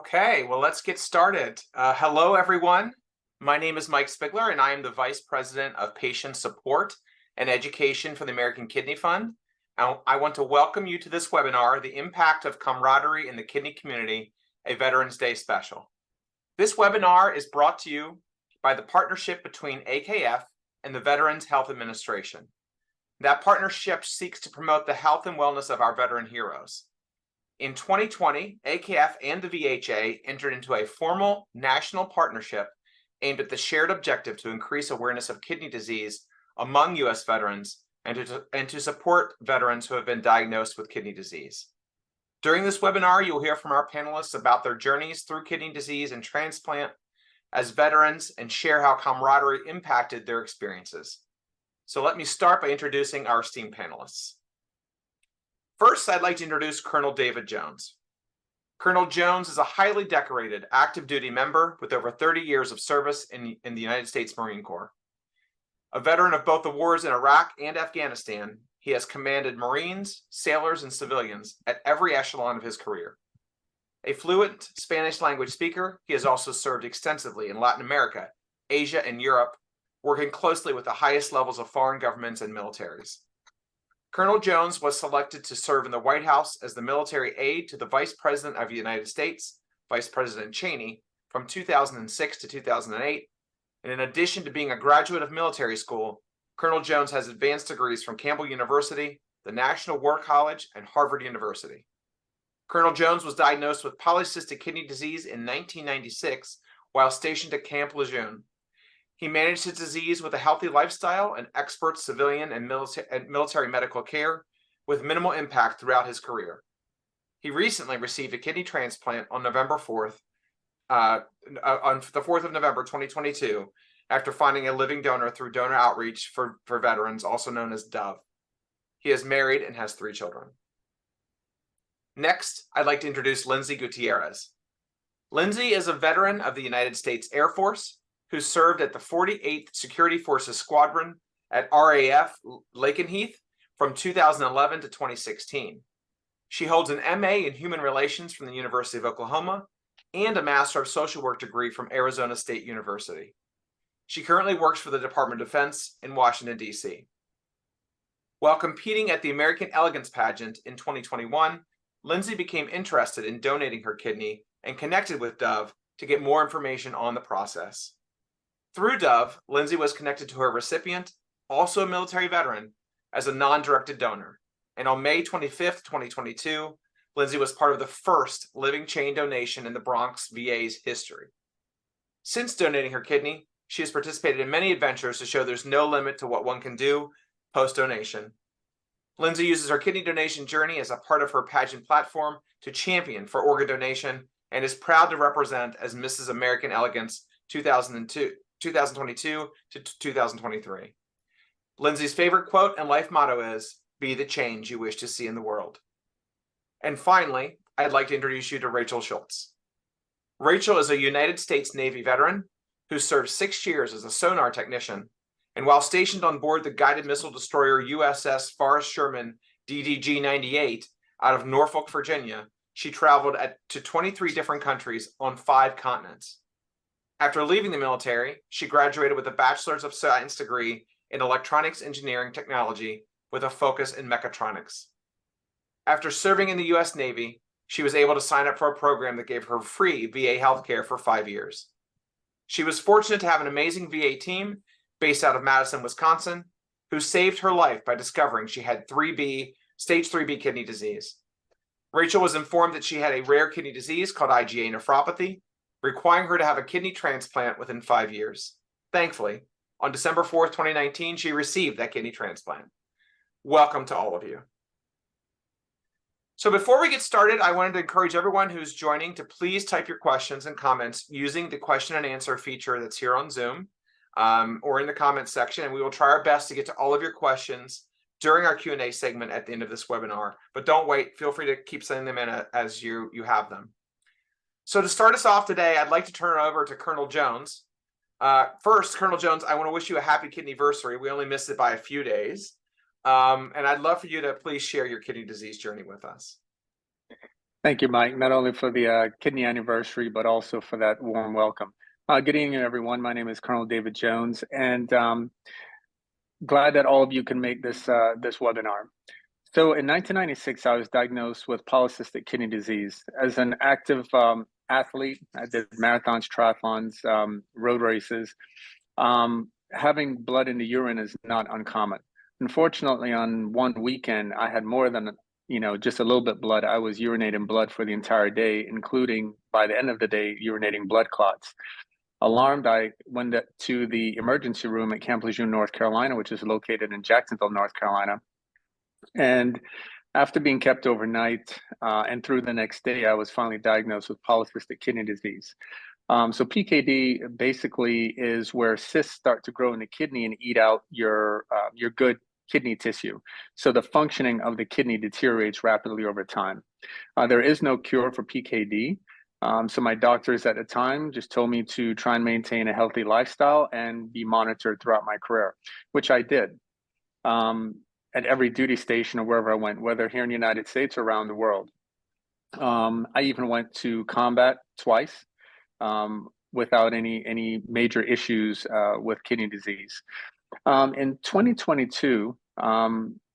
Okay, well, let's get started. Hello, everyone. My name is Mike Spigler, and I am the Vice President of Patient Support and Education for the American Kidney Fund. I want to welcome you to this webinar, The Impact of Camaraderie in the Kidney Community, a Veterans Day special. This webinar is brought to you by the partnership between AKF and the Veterans Health Administration. That partnership seeks to promote the health and wellness of our veteran heroes. In 2020, AKF and the VHA entered into a formal national partnership aimed at the shared objective to increase awareness of kidney disease among U.S. veterans and to support veterans who have been diagnosed with kidney disease. During this webinar, you'll hear from our panelists about their journeys through kidney disease and transplant as veterans and share how camaraderie impacted their experiences. So let me start by introducing our esteemed panelists. First, I'd like to introduce Colonel David Jones. Colonel Jones is a highly decorated active duty member with over 30 years of service in the United States Marine Corps. A veteran of both the wars in Iraq and Afghanistan, he has commanded Marines, sailors, and civilians at every echelon of his career. A fluent Spanish language speaker, he has also served extensively in Latin America, Asia, and Europe, working closely with the highest levels of foreign governments and militaries. Colonel Jones was selected to serve in the White House as the military aide to the Vice President of the United States, Vice President Cheney, from 2006 to 2008. And in addition to being a graduate of military school, Colonel Jones has advanced degrees from Campbell University, the National War College, and Harvard University. Colonel Jones was diagnosed with polycystic kidney disease in 1996 while stationed at Camp Lejeune. He managed his disease with a healthy lifestyle and expert civilian and military medical care with minimal impact throughout his career. He recently received a kidney transplant on November 4th, on the 4th of November, 2022, after finding a living donor through Donor Outreach for Veterans, also known as DOVE. He is married and has 3 children. Next, I'd like to introduce Lindsay Gutierrez. Lindsay is a veteran of the United States Air Force who served at the 48th Security Forces Squadron at RAF Lakenheath from 2011 to 2016. She holds an MA in Human Relations from the University of Oklahoma and a Master of Social Work degree from Arizona State University. She currently works for the Department of Defense in Washington, D.C. While competing at the American Elegance Pageant in 2021, Lindsay became interested in donating her kidney and connected with Dove to get more information on the process. Through Dove, Lindsay was connected to her recipient, also a military veteran, as a non-directed donor. And on May 25th, 2022, Lindsay was part of the first living chain donation in the Bronx VA's history. Since donating her kidney, she has participated in many adventures to show there's no limit to what one can do post-donation. Lindsay uses her kidney donation journey as a part of her pageant platform to champion for organ donation and is proud to represent as Mrs. American Elegance 2022 to 2023. Lindsay's favorite quote and life motto is, "Be the change you wish to see in the world." And finally, I'd like to introduce you to Rachel Schultz. Rachel is a United States Navy veteran who served 6 years as a sonar technician, and while stationed on board the guided missile destroyer USS Forrest Sherman DDG-98 out of Norfolk, Virginia, she traveled to 23 different countries on 5 continents. After leaving the military, she graduated with a Bachelor's of Science degree in Electronics Engineering Technology with a focus in mechatronics. After serving in the U.S. Navy, she was able to sign up for a program that gave her free VA healthcare for 5 years. She was fortunate to have an amazing VA team based out of Madison, Wisconsin, who saved her life by discovering she had stage 3B kidney disease. Rachel was informed that she had a rare kidney disease called IgA nephropathy, requiring her to have a kidney transplant within 5 years. Thankfully, on December 4th, 2019, she received that kidney transplant. Welcome to all of you. So before we get started, I wanted to encourage everyone who's joining to please type your questions and comments using the question and answer feature that's here on Zoom or in the comments section, and we will try our best to get to all of your questions during our Q&A segment at the end of this webinar. But don't wait, feel free to keep sending them in as you have them. So to start us off today, I'd like to turn it over to Colonel Jones. First, Colonel Jones, I want to wish you a happy kidneyversary. We only missed it by a few days. And I'd love for you to please share your kidney disease journey with us. Thank you, Mike, not only for the kidney anniversary, but also for that warm welcome. Good evening, everyone. My name is Colonel David Jones, and glad that all of you can make this webinar. So in 1996, I was diagnosed with polycystic kidney disease. As an active athlete, I did marathons, triathlons, road races. Having blood in the urine is not uncommon. Unfortunately, on one weekend, I had more than just a little bit blood. I was urinating blood for the entire day, including by the end of the day, urinating blood clots. Alarmed, I went to the emergency room at Camp Lejeune, North Carolina, which is located in Jacksonville, North Carolina. And after being kept overnight and through the next day, I was finally diagnosed with polycystic kidney disease. So PKD basically is where cysts start to grow in the kidney and eat out your good kidney tissue. So the functioning of the kidney deteriorates rapidly over time. There is no cure for PKD. So my doctors at the time just told me to try and maintain a healthy lifestyle and be monitored throughout my career, which I did. At every duty station or wherever I went, whether here in the United States or around the world. I even went to combat twice without any major issues with kidney disease. In 2022,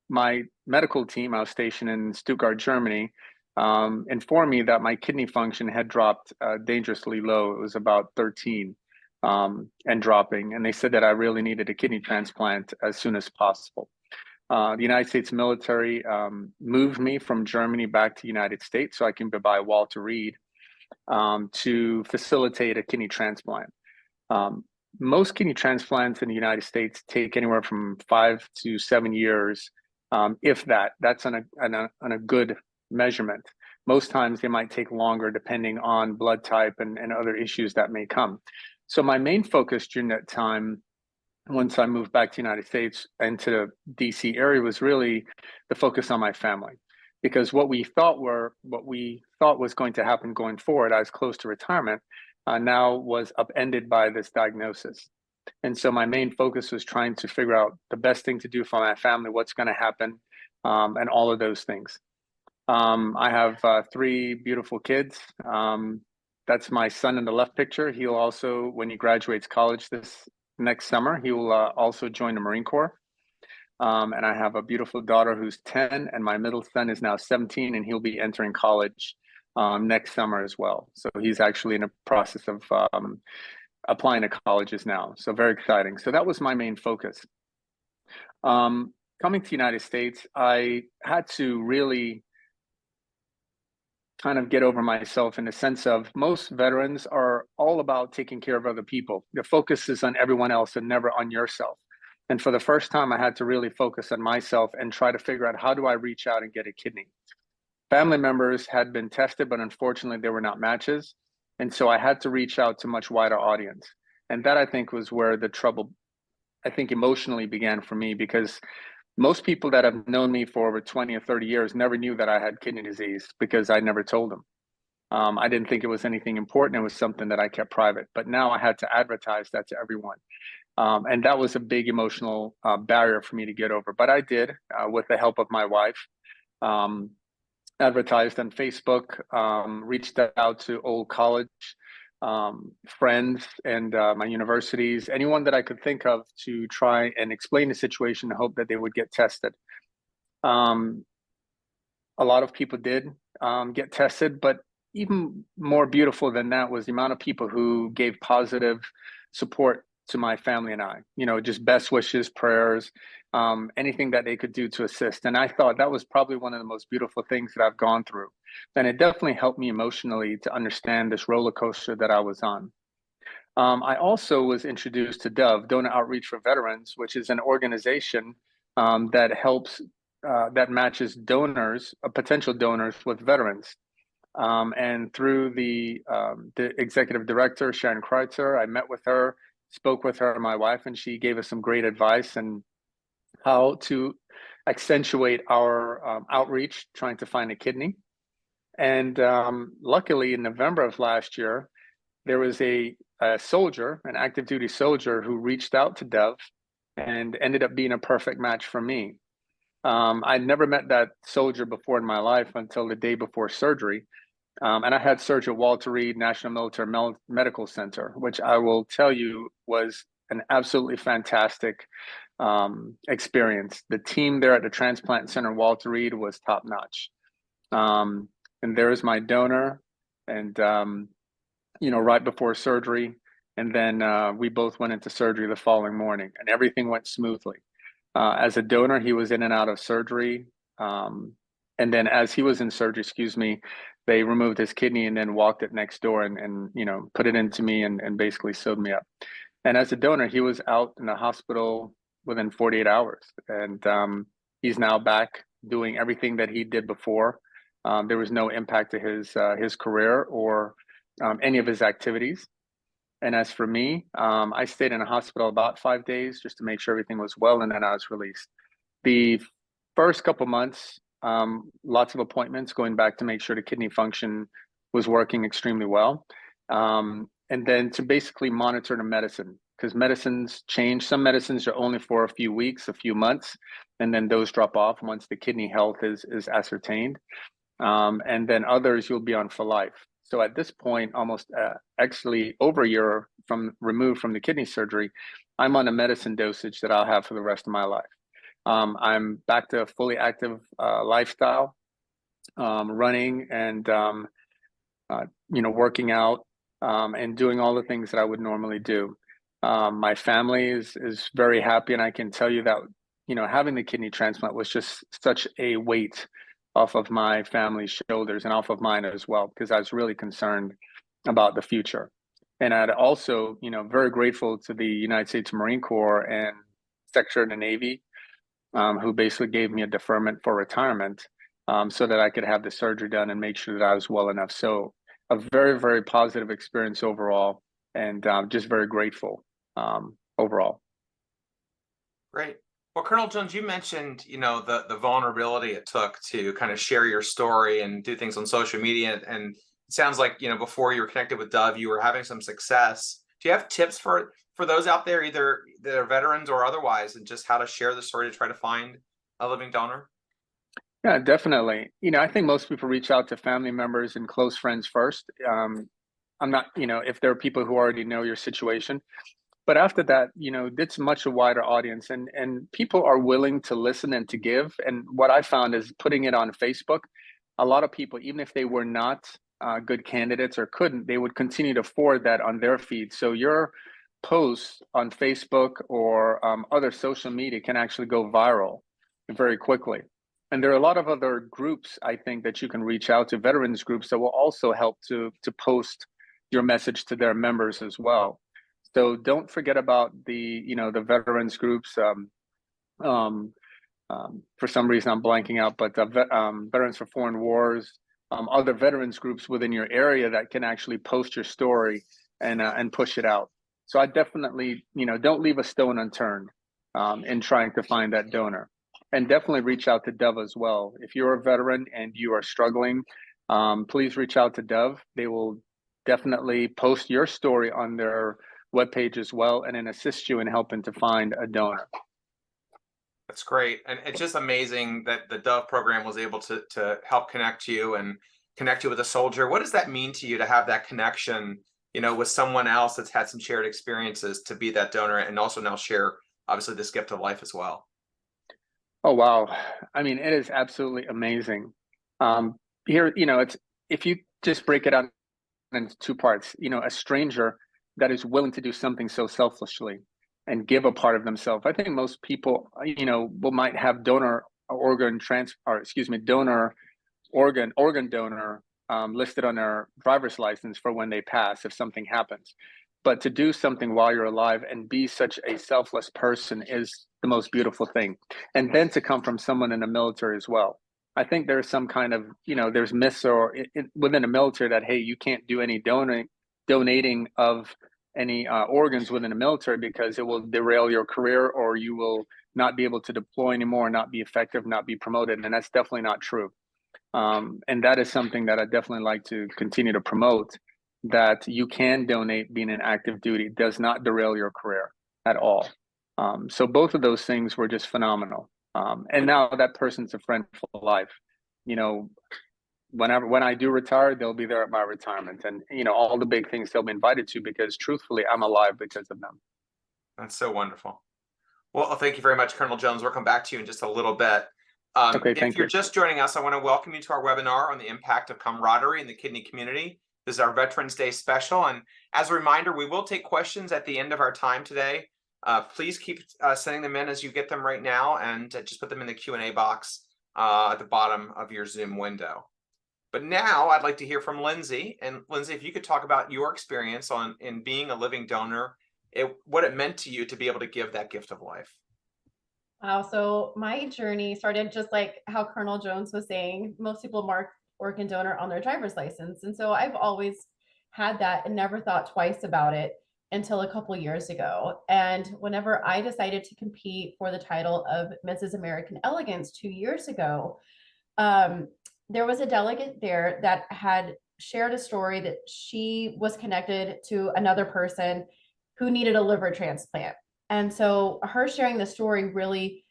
my medical team, I was stationed in Stuttgart, Germany, informed me that my kidney function had dropped dangerously low. It was about 13 and dropping. And they said that I really needed a kidney transplant as soon as possible. The United States military moved me from Germany back to the United States so I can be by Walter Reed to facilitate a kidney transplant. Most kidney transplants in the United States take anywhere from 5 to 7 years, if that. That's on a good measurement. Most times they might take longer depending on blood type and other issues that may come. So my main focus during that time, once I moved back to the United States and to the DC area, was really the focus on my family. Because what we thought was going to happen going forward, I was close to retirement, now was upended by this diagnosis. And so my main focus was trying to figure out the best thing to do for my family, what's going to happen, and all of those things. I have 3 beautiful kids. That's my son in the left picture. He'll also, when he graduates college this next summer, he will also join the Marine Corps. And I have a beautiful daughter who's 10, and my middle son is now 17, and he'll be entering college next summer as well. So he's actually in a process of applying to colleges now. So very exciting. So that was my main focus. Coming to the United States, I had to really kind of get over myself in the sense of most veterans are all about taking care of other people. The focus is on everyone else and never on yourself. And for the first time, I had to really focus on myself and try to figure out how do I reach out and get a kidney. Family members had been tested, but unfortunately, they were not matches. And so I had to reach out to a much wider audience. And that, I think, was where the trouble, I think, emotionally began for me, because most people that have known me for over 20 or 30 years never knew that I had kidney disease because I never told them. I didn't think it was anything important. It was something that I kept private. But now I had to advertise that to everyone. And that was a big emotional barrier for me to get over. But I did, with the help of my wife, advertised on Facebook, reached out to old college friends and my universities, anyone that I could think of to try and explain the situation and hope that they would get tested. A lot of people did get tested, but even more beautiful than that was the amount of people who gave positive support to my family and I, just best wishes, prayers, anything that they could do to assist. And I thought that was probably one of the most beautiful things that I've gone through. And it definitely helped me emotionally to understand this roller coaster that I was on. I also was introduced to Dove, Donor Outreach for Veterans, which is an organization that helps, that matches donors, potential donors with veterans. And through the executive director, Sharon Kreutzer, I met with her, spoke with her, my wife, and she gave us some great advice on how to accentuate our outreach, trying to find a kidney. And luckily, in November of last year, there was a soldier, an active duty soldier, who reached out to Dove and ended up being a perfect match for me. I'd never met that soldier before in my life until the day before surgery. And I had surgery at Walter Reed National Military Medical Center, which I will tell you was an absolutely fantastic experience. The team there at the transplant center, Walter Reed, was top notch. And there is my donor, and right before surgery, and then we both went into surgery the following morning, and everything went smoothly. As a donor, he was in and out of surgery, and then as he was in surgery, excuse me, they removed his kidney and then walked it next door and put it into me and basically sewed me up. And as a donor, he was out in the hospital within 48 hours, and he's now back doing everything that he did before. There was no impact to his career or any of his activities. And as for me, I stayed in a hospital about 5 days just to make sure everything was well, and then I was released. The first couple months, lots of appointments going back to make sure the kidney function was working extremely well. And then to basically monitor the medicine, because medicines change. Some medicines are only for a few weeks, a few months, and then those drop off once the kidney health is ascertained. And then others you'll be on for life. So at this point, almost actually over a year removed from the kidney surgery, I'm on a medicine dosage that I'll have for the rest of my life. I'm back to a fully active lifestyle, running and working out and doing all the things that I would normally do. My family is very happy, and I can tell you that having the kidney transplant was just such a weight off of my family's shoulders and off of mine as well, because I was really concerned about the future. And I'd also, very grateful to the United States Marine Corps and Secretary of the Navy, who basically gave me a deferment for retirement, so that I could have the surgery done and make sure that I was well enough. So a very, very positive experience overall, and just very grateful overall. Great. Well, Colonel Jones, you mentioned, the vulnerability it took to kind of share your story and do things on social media. And it sounds like, before you were connected with Dove, you were having some success. Do you have tips for those out there, either that are veterans or otherwise, and just how to share the story to try to find a living donor? Yeah, definitely. I think most people reach out to family members and close friends first. I'm not, if there are people who already know your situation. But after that, it's much a wider audience, and people are willing to listen and to give. And what I found is putting it on Facebook, a lot of people, even if they were not good candidates or couldn't, they would continue to forward that on their feed. So your posts on Facebook or other social media can actually go viral very quickly. And there are a lot of other groups, I think, that you can reach out to, veterans groups, that will also help to post your message to their members as well. So don't forget about the veterans groups. For some reason, I'm blanking out, but Veterans for Foreign Wars, other veterans groups within your area that can actually post your story and push it out. So I definitely, don't leave a stone unturned in trying to find that donor, and definitely reach out to Dove as well. If you're a veteran and you are struggling, please reach out to Dove. They will definitely post your story on their webpage as well, and then assist you in helping to find a donor. That's great. And it's just amazing that the Dove program was able to help connect you and connect you with a soldier. What does that mean to you to have that connection, with someone else that's had some shared experiences, to be that donor and also now share, obviously, this gift of life as well? Oh, wow. I mean, it is absolutely amazing. Here, it's, if you just break it out into two parts, a stranger that is willing to do something so selflessly and give a part of themselves. I think most people, might have donor organ donor listed on their driver's license for when they pass, if something happens. But to do something while you're alive and be such a selfless person is the most beautiful thing. And then to come from someone in the military as well. I think there's some kind of, there's myths within the military that, hey, you can't do any donating of any organs within the military because it will derail your career, or you will not be able to deploy anymore, not be effective, not be promoted. And that's definitely not true. And that is something that I definitely like to continue to promote, that you can donate being in active duty. It does not derail your career at all. So both of those things were just phenomenal. And now that person's a friend for life. You know, when I do retire, they'll be there at my retirement, and all the big things they'll be invited to, because truthfully, I'm alive because of them. That's so wonderful. Well, thank you very much, Colonel Jones. We'll come back to you in just a little bit. Okay, If thank you're you. just joining us, I want to welcome you to our webinar on the impact of camaraderie in the kidney community. This is our Veterans Day special. And as a reminder, we will take questions at the end of our time today. Please keep sending them in as you get them right now, and just put them in the Q&A box at the bottom of your Zoom window. But now I'd like to hear from Lindsay. And Lindsay, if you could talk about your experience in being a living donor, what it meant to you to be able to give that gift of life. Wow. So my journey started just like how Colonel Jones was saying. Most people mark organ donor on their driver's license. And so I've always had that and never thought twice about it until a couple years ago. And whenever I decided to compete for the title of Mrs. American Elegance 2 years ago, there was a delegate there that had shared a story that she was connected to another person who needed a liver transplant. And so her sharing the story really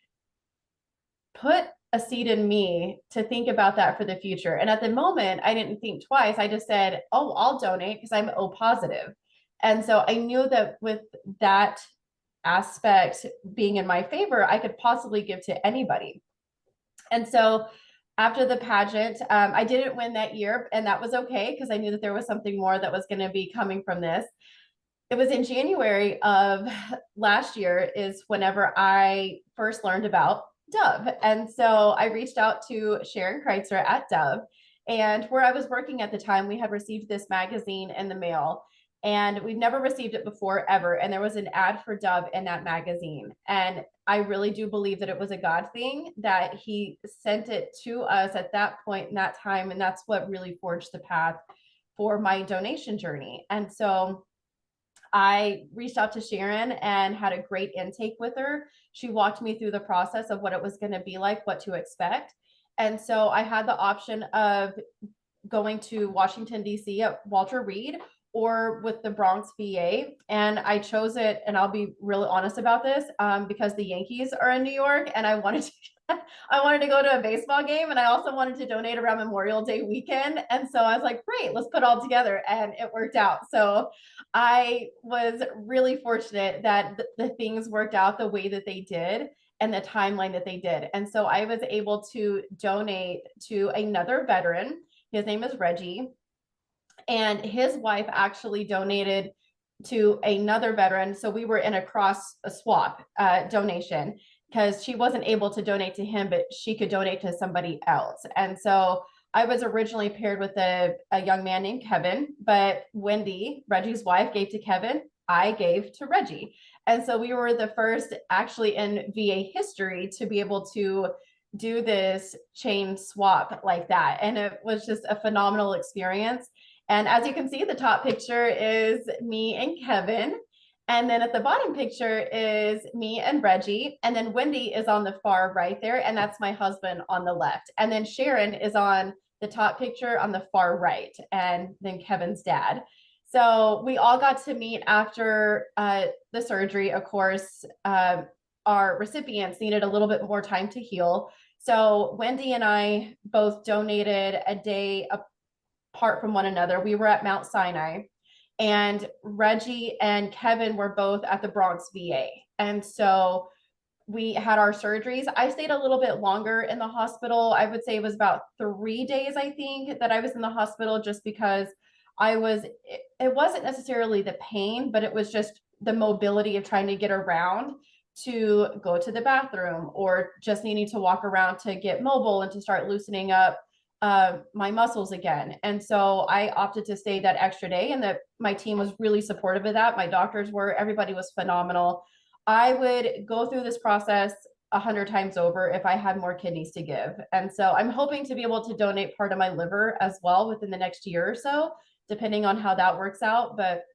put a seed in me to think about that for the future. And at the moment, I didn't think twice. I just said, oh, I'll donate because I'm O positive. And so I knew that with that aspect being in my favor, I could possibly give to anybody. And so after the pageant, I didn't win that year, and that was okay because I knew that there was something more that was going to be coming from this. It was in January of last year is whenever I first learned about Dove. And so I reached out to Sharon Kreitzer at Dove, and where I was working at the time, we had received this magazine in the mail, and we've never received it before ever. And there was an ad for Dove in that magazine. And I really do believe that it was a God thing that he sent it to us at that point in that time. And that's what really forged the path for my donation journey. And so I reached out to Sharon and had a great intake with her. She walked me through the process of what it was going to be like, what to expect. And so I had the option of going to Washington, D.C. at Walter Reed or with the Bronx VA. And I chose it, and I'll be really honest about this, because the Yankees are in New York and I wanted to I wanted to go to a baseball game, and I also wanted to donate around Memorial Day weekend. And so I was like, great, let's put it all together. And it worked out. So I was really fortunate that the things worked out the way that they did and the timeline that they did. And so I was able to donate to another veteran. His name is Reggie. And his wife actually donated to another veteran. So we were in a swap donation, because she wasn't able to donate to him, but she could donate to somebody else. And so I was originally paired with a young man named Kevin, but Wendy, Reggie's wife, gave to Kevin. I gave to Reggie. And so we were the first actually in VA history to be able to do this chain swap like that. And it was just a phenomenal experience. And as you can see, the top picture is me and Kevin. And then at the bottom picture is me and Reggie. And then Wendy is on the far right there. And that's my husband on the left. And then Sharon is on the top picture on the far right. And then Kevin's dad. So we all got to meet after the surgery. Of course, our recipients needed a little bit more time to heal. So Wendy and I both donated a day apart from one another. We were at Mount Sinai, and Reggie and Kevin were both at the Bronx VA. And so we had our surgeries. I stayed a little bit longer in the hospital. I would say it was about 3 days, I think, that I was in the hospital, just because it wasn't necessarily the pain, but it was just the mobility of trying to get around to go to the bathroom, or just needing to walk around to get mobile and to start loosening up my muscles again. And so I opted to stay that extra day, and that my team was really supportive of that. My doctors were, everybody was phenomenal. I would go through this process 100 times over if I had more kidneys to give. And so I'm hoping to be able to donate part of my liver as well within the next year or so, depending on how that works out. But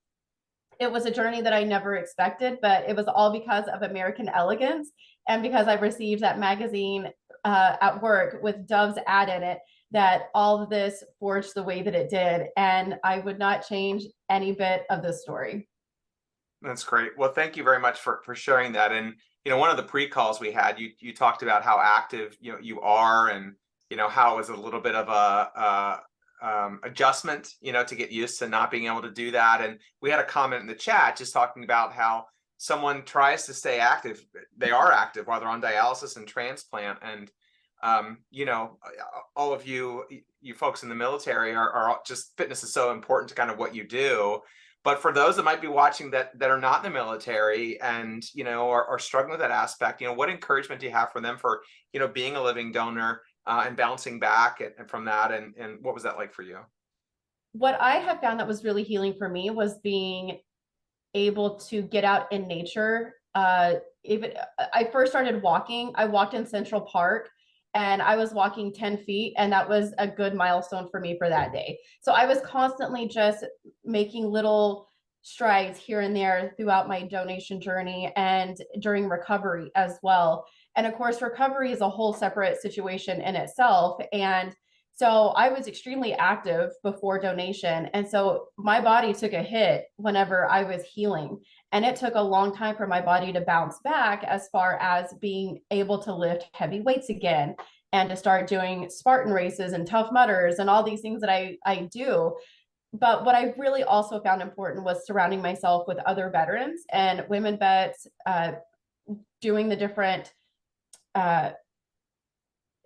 it was a journey that I never expected, but it was all because of American Elegance, and because I received that magazine at work with Dove's ad in it, that all of this forged the way that it did. And I would not change any bit of this story. That's great. Well, thank you very much for sharing that. And one of the pre-calls we had, you talked about how active you are, and how it was a little bit of a adjustment, to get used to not being able to do that. And we had a comment in the chat just talking about how someone tries to stay active. They are active while they're on dialysis and transplant. And, all of you folks in the military are just, fitness is so important to kind of what you do. But for those that might be watching that are not in the military and, are struggling with that aspect, what encouragement do you have for them for, being a living donor and bouncing back from that? And what was that like for you? What I have found that was really healing for me was being able to get out in nature. Even I first started walking, I walked in Central Park and I was walking 10 feet, and that was a good milestone for me for that day. So I was constantly just making little strides here and there throughout my donation journey and during recovery as well. And of course, recovery is a whole separate situation in itself. And so I was extremely active before donation. And so my body took a hit whenever I was healing. And it took a long time for my body to bounce back as far as being able to lift heavy weights again and to start doing Spartan races and Tough Mudders and all these things that I do. But what I really also found important was surrounding myself with other veterans and women vets, doing the different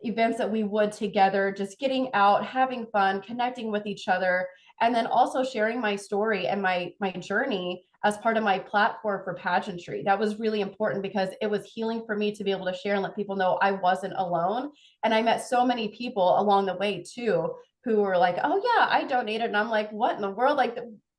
events that we would together, just getting out, having fun, connecting with each other, and then also sharing my story and my journey as part of my platform for pageantry. That was really important because it was healing for me to be able to share and let people know I wasn't alone. And I met so many people along the way too, who were like, oh yeah, I donated. And I'm like, what in the world? Like,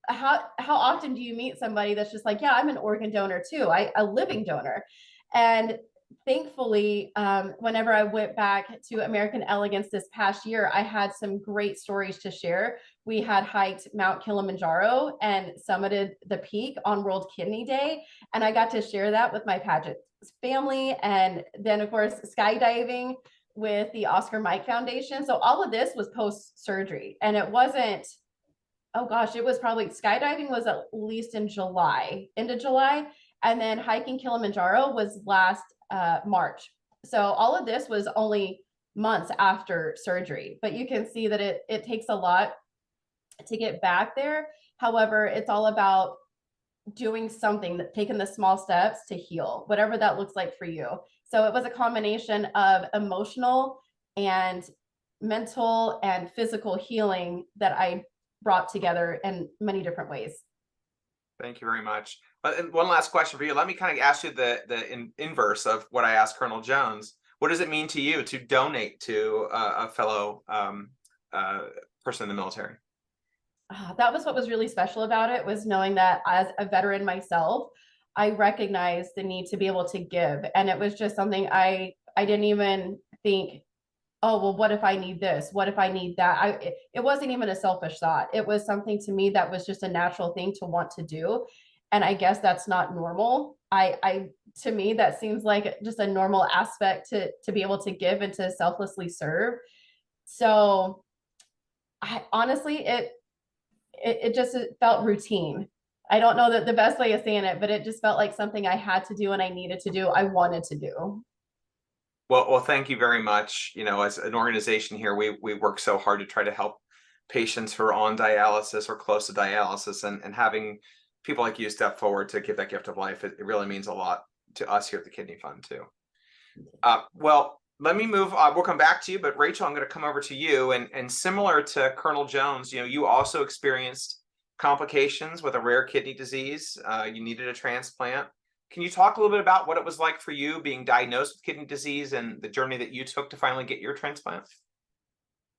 how often do you meet somebody that's just like, yeah, I'm an organ donor too, a living donor. And thankfully, whenever I went back to American Elegance this past year, I had some great stories to share. We had hiked Mount Kilimanjaro and summited the peak on World Kidney Day. And I got to share that with my pageant family. And then, of course, skydiving with the Oscar Mike Foundation. So all of this was post-surgery. And it wasn't, oh gosh, it was probably, skydiving was at least in July, into July. And then hiking Kilimanjaro was last March. So all of this was only months after surgery, but you can see that it takes a lot to get back there. However, it's all about doing something, taking the small steps to heal, whatever that looks like for you. So it was a combination of emotional and mental and physical healing that I brought together in many different ways. Thank you very much. But one last question for you. Let me kind of ask you the inverse of what I asked Colonel Jones. What does it mean to you to donate to a fellow person in the military? That was what was really special about it, was knowing that as a veteran myself, I recognized the need to be able to give. And it was just something I didn't even think, oh, well, what if I need this? What if I need that? It wasn't even a selfish thought. It was something to me that was just a natural thing to want to do. And I guess that's not normal. To me, that seems like just a normal aspect to be able to give and to selflessly serve. So honestly, it just felt routine. I don't know that the best way of saying it, but it just felt like something I had to do and I needed to do. I wanted to do. Well, thank you very much. As an organization here, we work so hard to try to help patients who are on dialysis or close to dialysis, and having people like you step forward to give that gift of life, it really means a lot to us here at the Kidney Fund too. Well, let me move. We'll come back to you, but Rachel, I'm going to come over to you. And similar to Colonel Jones, you also experienced complications with a rare kidney disease. You needed a transplant. Can you talk a little bit about what it was like for you being diagnosed with kidney disease and the journey that you took to finally get your transplant?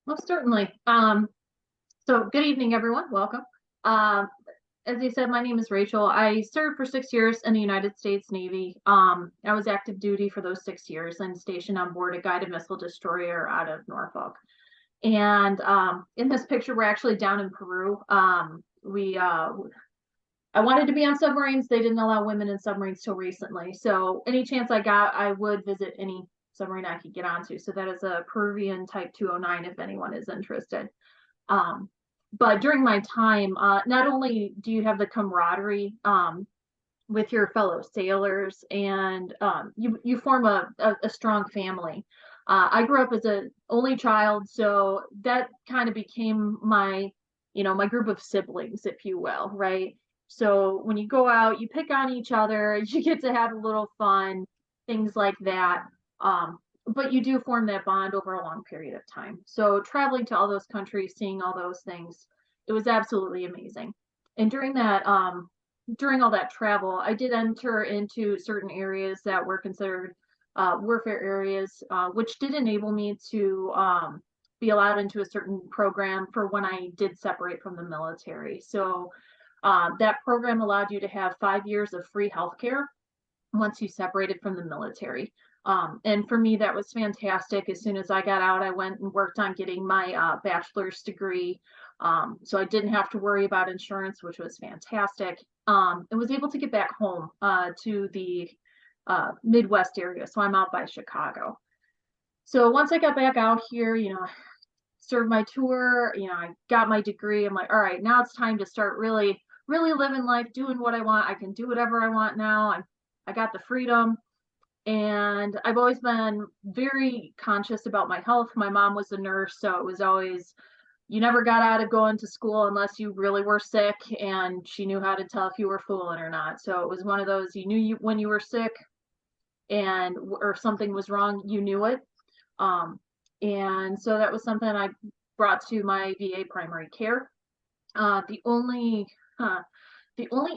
Well, certainly. So good evening, everyone. Welcome. As you said, my name is Rachel. I served for 6 years in the United States Navy. I was active duty for those 6 years and stationed on board a guided missile destroyer out of Norfolk. And in this picture, we're actually down in Peru. I wanted to be on submarines. They didn't allow women in submarines till recently. So any chance I got, I would visit any submarine I could get onto. So that is a Peruvian Type 209 if anyone is interested. But during my time, not only do you have the camaraderie with your fellow sailors, and you form a strong family. I grew up as an only child, so that kind of became my, my group of siblings, if you will, right? So when you go out, you pick on each other, you get to have a little fun, things like that. But you do form that bond over a long period of time. So traveling to all those countries, seeing all those things, it was absolutely amazing. And during all that travel, I did enter into certain areas that were considered warfare areas, which did enable me to be allowed into a certain program for when I did separate from the military. So that program allowed you to have 5 years of free healthcare once you separated from the military. And for me, that was fantastic. As soon as I got out, I went and worked on getting my bachelor's degree. So I didn't have to worry about insurance, which was fantastic. And was able to get back home to the Midwest area. So I'm out by Chicago. So once I got back out here, served my tour, I got my degree. I'm like, all right, now it's time to start really, really living life, doing what I want. I can do whatever I want now. I got the freedom. And I've always been very conscious about my health. My mom was a nurse, so it was always, you never got out of going to school unless you really were sick, and she knew how to tell if you were fooling or not. So it was one of those, you knew when you were sick and or something was wrong, you knew it. And so that was something I brought to my VA primary care. The only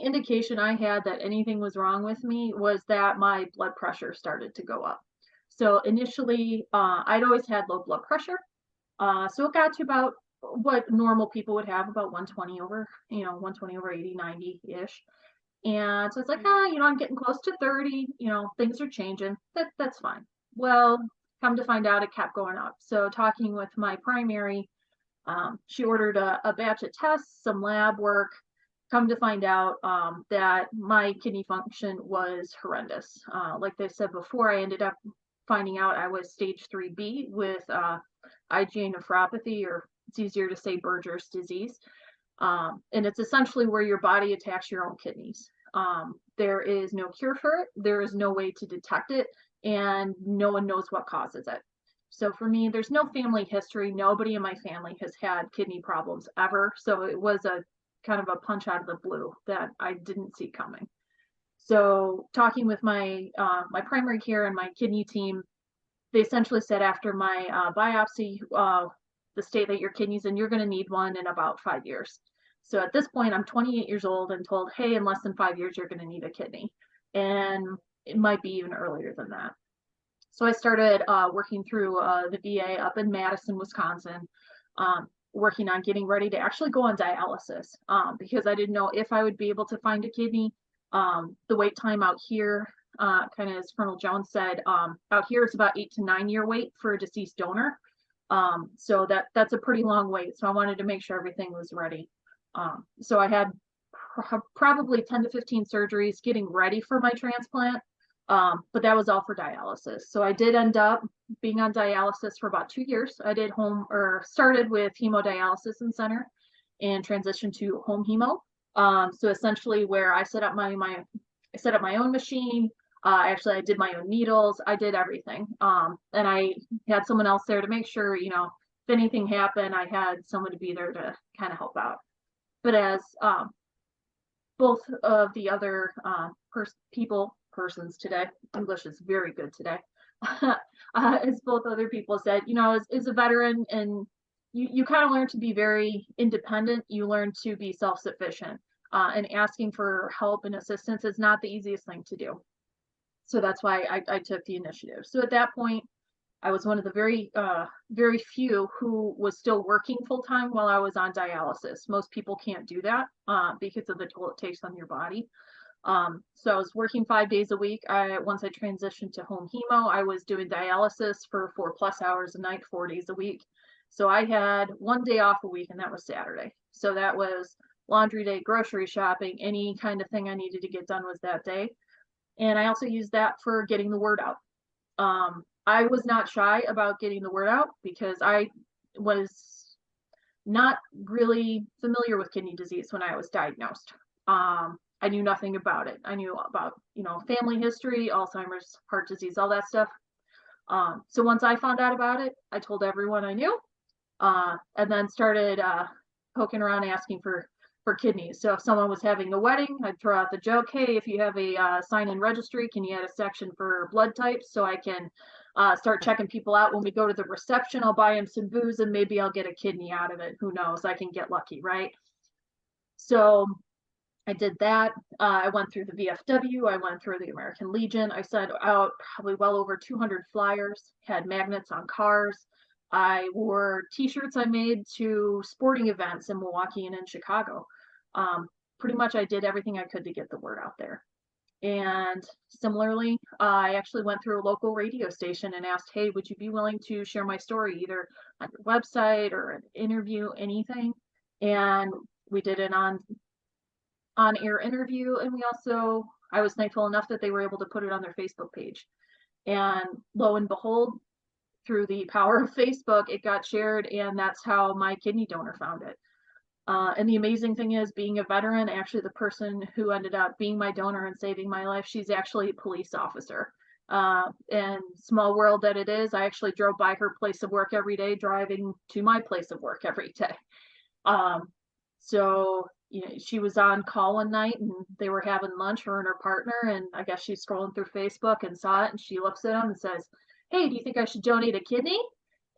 indication I had that anything was wrong with me was that my blood pressure started to go up. So initially, I'd always had low blood pressure. So it got to about what normal people would have, about 120 over, 120 over 80, 90-ish. And so it's like, I'm getting close to 30, things are changing. That's fine. Well, come to find out, it kept going up. So talking with my primary, she ordered a batch of tests, some lab work. Come to find out that my kidney function was horrendous. Like they said before, I ended up finding out I was stage 3B with IgA nephropathy, or it's easier to say Berger's disease. And it's essentially where your body attacks your own kidneys. There is no cure for it. There is no way to detect it, and no one knows what causes it. So for me, there's no family history. Nobody in my family has had kidney problems ever. So it was a kind of a punch out of the blue that I didn't see coming. So talking with my my primary care and my kidney team, they essentially said after my biopsy, the state that your kidneys in, you're going to need one in about 5 years. So at this point, I'm 28 years old and told, hey, in less than 5 years, you're going to need a kidney. And it might be even earlier than that. So I started working through the VA up in Madison, Wisconsin, working on getting ready to actually go on dialysis because I didn't know if I would be able to find a kidney. The wait time out here, kind of as Colonel Jones said, out here it's about 8 to 9 year wait for a deceased donor. So that's a pretty long wait. So I wanted to make sure everything was ready. So I had probably 10 to 15 surgeries getting ready for my transplant. But that was all for dialysis. So I did end up being on dialysis for about 2 years. I did started with hemodialysis in center and transitioned to home hemo. So essentially where I set up my own machine. Actually, I did my own needles. I did everything. And I had someone else there to make sure, if anything happened, I had someone to be there to kind of help out. But as both of the other persons today, English is very good today, as both other people said, as a veteran, and you kind of learn to be very independent. You learn to be self-sufficient, and asking for help and assistance is not the easiest thing to do. So that's why I took the initiative. So at that point, I was one of the very few who was still working full time while I was on dialysis. Most people can't do that because of the toll it takes on your body. So I was working 5 days a week. Once I transitioned to home hemo, I was doing dialysis for 4+ hours a night, 4 days a week. So I had 1 day off a week, and that was Saturday. So that was laundry day, grocery shopping, any kind of thing I needed to get done was that day. And I also used that for getting the word out. I was not shy about getting the word out because I was not really familiar with kidney disease when I was diagnosed. I knew nothing about it. I knew about, family history, Alzheimer's, heart disease, all that stuff. So once I found out about it, I told everyone I knew, and then started poking around asking for kidneys. So if someone was having a wedding, I'd throw out the joke, hey, if you have a sign-in registry, can you add a section for blood types so I can start checking people out when we go to the reception? I'll buy them some booze and maybe I'll get a kidney out of it. Who knows? I can get lucky, right? So I did that. I went through the VFW. I went through the American Legion. I sent out probably well over 200 flyers, had magnets on cars. I wore t-shirts I made to sporting events in Milwaukee and in Chicago. Pretty much I did everything I could to get the word out there. And similarly, I actually went through a local radio station and asked, hey, would you be willing to share my story either on your website or an interview, anything? And we did an on-air interview, and I was thankful enough that they were able to put it on their Facebook page. And lo and behold, through the power of Facebook, it got shared, and that's how my kidney donor found it. And the amazing thing is, being a veteran, actually the person who ended up being my donor and saving my life, she's actually a police officer. And small world that it is, I actually drove by her place of work every day, driving to my place of work every day. So she was on call one night and they were having lunch, her and her partner, and I guess she's scrolling through Facebook and saw it, and she looks at him and says, hey, do you think I should donate a kidney?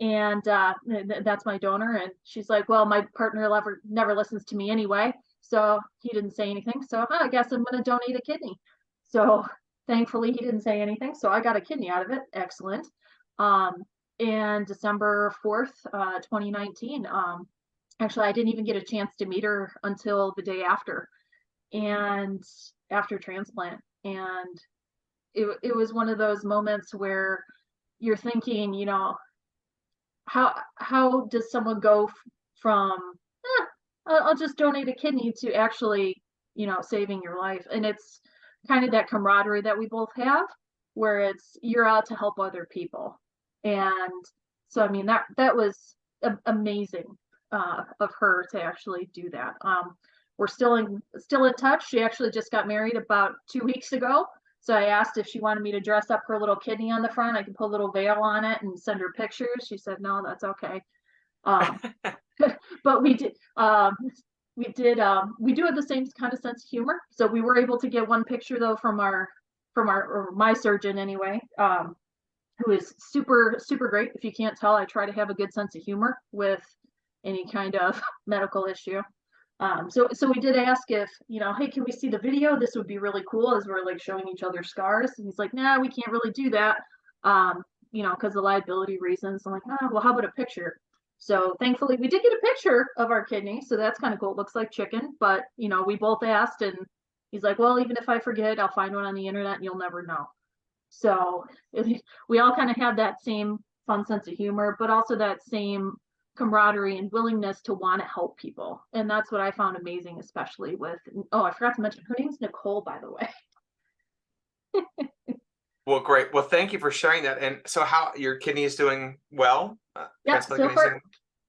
And that's my donor. And she's like, well, my partner never listens to me anyway, so he didn't say anything. So I guess I'm going to donate a kidney. So thankfully he didn't say anything. So I got a kidney out of it. Excellent. And December 4th, 2019, actually, I didn't even get a chance to meet her until the day after transplant. And it was one of those moments where you're thinking, how does someone go from I'll just donate a kidney to actually saving your life? And it's kind of that camaraderie that we both have, where it's you're out to help other people. And so I mean that was amazing of her to actually do that. We're still in touch. She actually just got married about 2 weeks ago. So I asked if she wanted me to dress up her little kidney on the front. I could put a little veil on it and send her pictures. She said, no, that's okay. But we do have the same kind of sense of humor. So we were able to get one picture though from my surgeon anyway, who is super, super great. If you can't tell, I try to have a good sense of humor with any kind of medical issue. So we did ask if, hey, can we see the video? This would be really cool, as we're like showing each other scars. And he's like, nah, we can't really do that, because of liability reasons. I'm like, oh, well, how about a picture? So thankfully we did get a picture of our kidney. So that's kind of cool. It looks like chicken, but we both asked, and he's like, well, even if I forget, I'll find one on the internet and you'll never know. So we all kind of have that same fun sense of humor, but also that same camaraderie and willingness to want to help people. And that's what I found amazing, especially with, I forgot to mention, her name's Nicole, by the way. Well, great. Well, thank you for sharing that. And so how your kidney is doing well? Yeah, so far,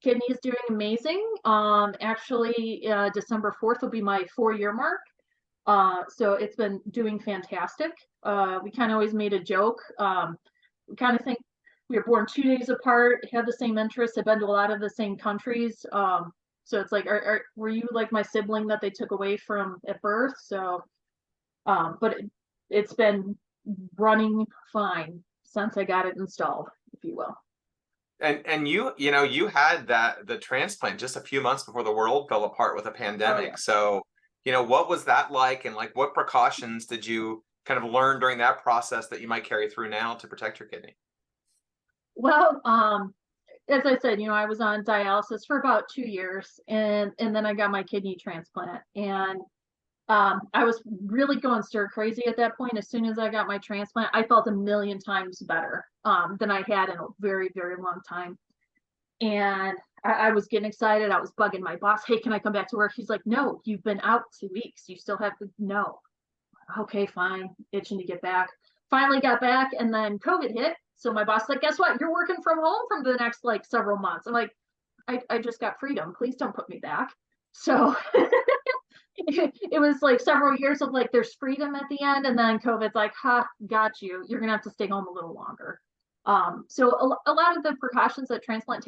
kidney is doing amazing. Actually, December 4th will be my 4-year mark. So it's been doing fantastic. We kind of always made a joke. We kind of think we were born 2 days apart, have the same interests, have been to a lot of the same countries. So it's like, were you like my sibling that they took away from at birth? So, but it's been running fine since I got it installed, if you will. And you had the transplant just a few months before the world fell apart with a pandemic. Oh, yeah. So, what was that like? And like, what precautions did you kind of learn during that process that you might carry through now to protect your kidney? Well, as I said, I was on dialysis for about 2 years, and then I got my kidney transplant, and I was really going stir crazy at that point. As soon as I got my transplant, I felt a million times better than I had in a very, very long time. And I was getting excited. I was bugging my boss. Hey, can I come back to work? He's like, no, you've been out 2 weeks. You still have to, no. Okay, fine. Itching to get back. Finally got back, and then COVID hit. So my boss is like, guess what? You're working from home for the next like several months. I'm like, I just got freedom. Please don't put me back. So it was like several years of like there's freedom at the end, and then COVID's like, ha, got you. You're gonna have to stay home a little longer. So a lot of the precautions that transplant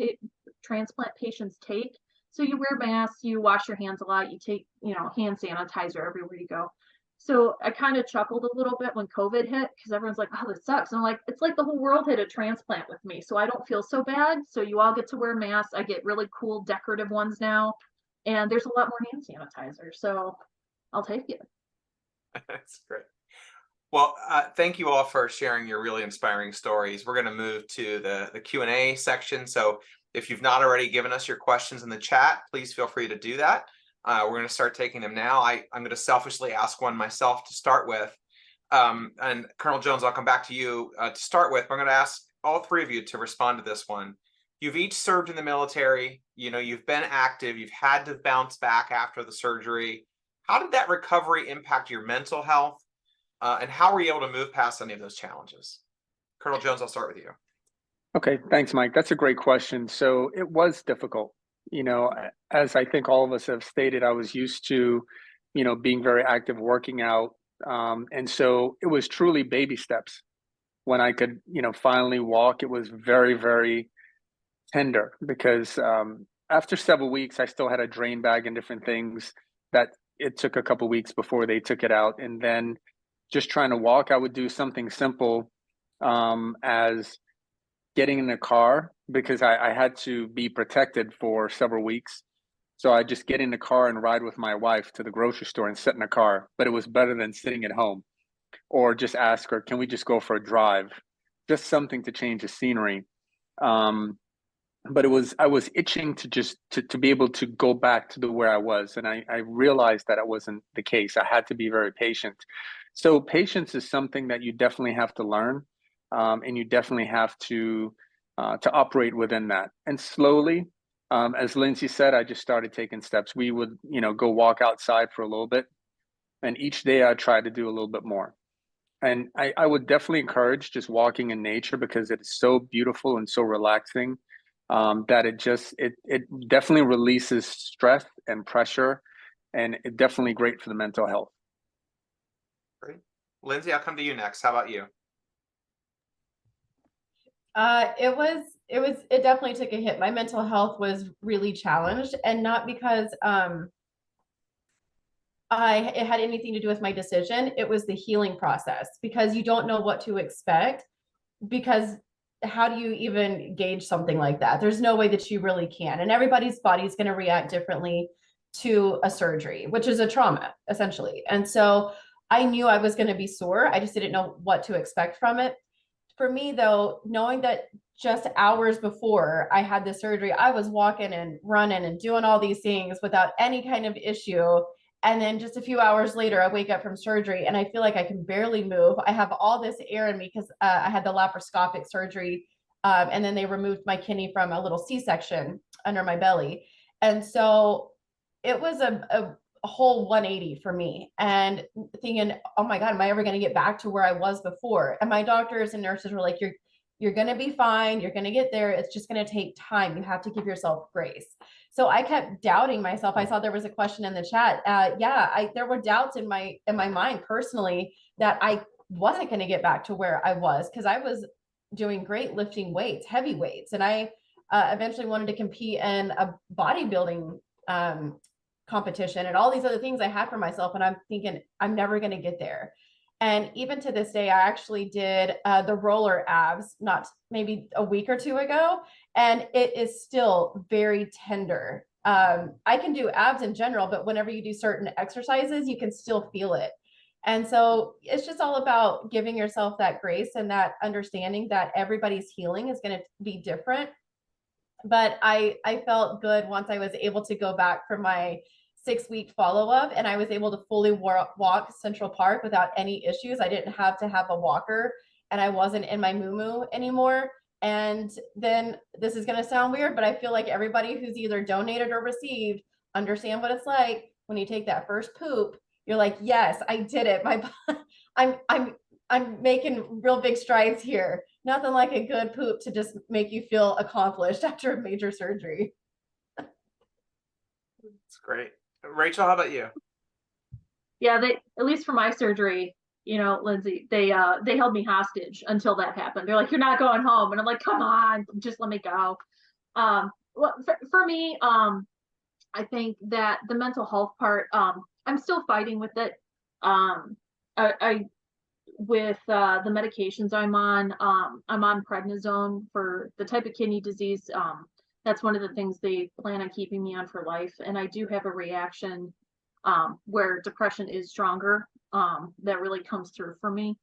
patients take. So you wear masks, you wash your hands a lot, you take, hand sanitizer everywhere you go. So I kind of chuckled a little bit when COVID hit because everyone's like, oh, this sucks. And I'm like, it's like the whole world had a transplant with me. So I don't feel so bad. So you all get to wear masks. I get really cool decorative ones now. And there's a lot more hand sanitizer. So I'll take it. That's great. Well, thank you all for sharing your really inspiring stories. We're going to move to the Q&A section. So if you've not already given us your questions in the chat, please feel free to do that. We're going to start taking them now. I'm going to selfishly ask one myself to start with. And Colonel Jones, I'll come back to you to start with. I'm going to ask all three of you to respond to this one. You've each served in the military. You've been active. You've had to bounce back after the surgery. How did that recovery impact your mental health? And how were you able to move past any of those challenges? Colonel Jones, I'll start with you. Okay, thanks, Mike. That's a great question. So it was difficult. As I think all of us have stated, I was used to, being very active, working out. And so it was truly baby steps. When I could, finally walk, it was very, very tender because after several weeks, I still had a drain bag and different things that it took a couple weeks before they took it out. And then just trying to walk, I would do something simple as getting in the car because I had to be protected for several weeks. So I just get in the car and ride with my wife to the grocery store and sit in the car. But it was better than sitting at home or just ask her, can we just go for a drive? Just something to change the scenery. But I was itching to be able to go back to where I was. And I realized that it wasn't the case. I had to be very patient. So patience is something that you definitely have to learn. And you definitely have to operate within that. And slowly, as Lindsay said, I just started taking steps. We would, go walk outside for a little bit. And each day I tried to do a little bit more. And I would definitely encourage just walking in nature because it is so beautiful and so relaxing that it definitely releases stress and pressure. And it's definitely great for the mental health. Great. Lindsay, I'll come to you next. How about you? It definitely took a hit. My mental health was really challenged, and not because it had anything to do with my decision. It was the healing process because you don't know what to expect, because how do you even gauge something like that? There's no way that you really can. And everybody's body is going to react differently to a surgery, which is a trauma essentially. And so I knew I was going to be sore. I just didn't know what to expect from it. For me though, knowing that just hours before I had the surgery, I was walking and running and doing all these things without any kind of issue. And then just a few hours later, I wake up from surgery and I feel like I can barely move. I have all this air in me because I had the laparoscopic surgery. And then they removed my kidney from a little C-section under my belly. And so it was a whole 180 for me, and thinking, oh my God, am I ever going to get back to where I was before? And my doctors and nurses were like, you're going to be fine. You're going to get there. It's just going to take time. You have to give yourself grace. So I kept doubting myself. I saw there was a question in the chat. There were doubts in my mind personally that I wasn't going to get back to where I was, because I was doing great lifting weights, heavy weights. And I eventually wanted to compete in a bodybuilding competition and all these other things I had for myself. And I'm thinking, I'm never going to get there. And even to this day, I actually did the roller abs, not maybe a week or two ago, and it is still very tender. I can do abs in general, but whenever you do certain exercises, you can still feel it. And so it's just all about giving yourself that grace and that understanding that everybody's healing is going to be different. But I felt good once I was able to go back for my 6-week follow-up, and I was able to fully walk Central Park without any issues. I didn't have to have a walker, and I wasn't in my moo-moo anymore. And then this is going to sound weird, but I feel like everybody who's either donated or received understand what it's like when you take that first poop. You're like, yes, I did it. I'm making real big strides here. Nothing like a good poop to just make you feel accomplished after a major surgery. That's great. Rachel, how about you? Yeah, they, at least for my surgery, you know, Lindsay, they held me hostage until that happened. They're like, "You're not going home," and I'm like, "Come on, just let me go." Well, for me, I think that the mental health part, I'm still fighting with it. I with the medications I'm on prednisone for the type of kidney disease. That's one of the things they plan on keeping me on for life. And I do have a reaction where depression is stronger. That really comes through for me.